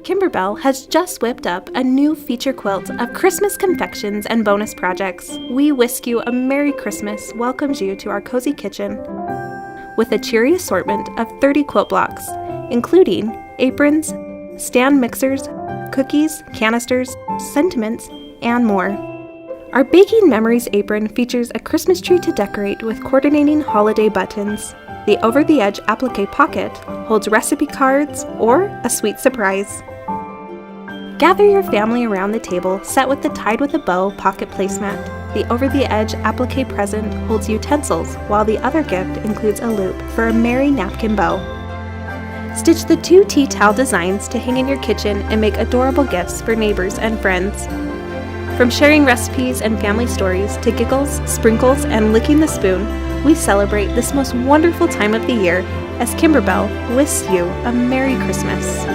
Kimberbell has just whipped up a new feature quilt of Christmas confections and bonus projects. We Whisk You a Merry Christmas welcomes you to our cozy kitchen with a cheery assortment of 30 quilt blocks, including aprons, stand mixers, cookies, canisters, sentiments, and more. Our Baking Memories apron features a Christmas tree to decorate with coordinating holiday buttons. The over-the-edge applique pocket holds recipe cards or a sweet surprise. Gather your family around the table set with the Tied with a Bow pocket placemat. The over-the-edge applique present holds utensils, while the other gift includes a loop for a merry napkin bow. Stitch the 2 tea towel designs to hang in your kitchen and make adorable gifts for neighbors and friends. From sharing recipes and family stories to giggles, sprinkles, and licking the spoon, we celebrate this most wonderful time of the year as Kimberbell whisks you a Merry Christmas.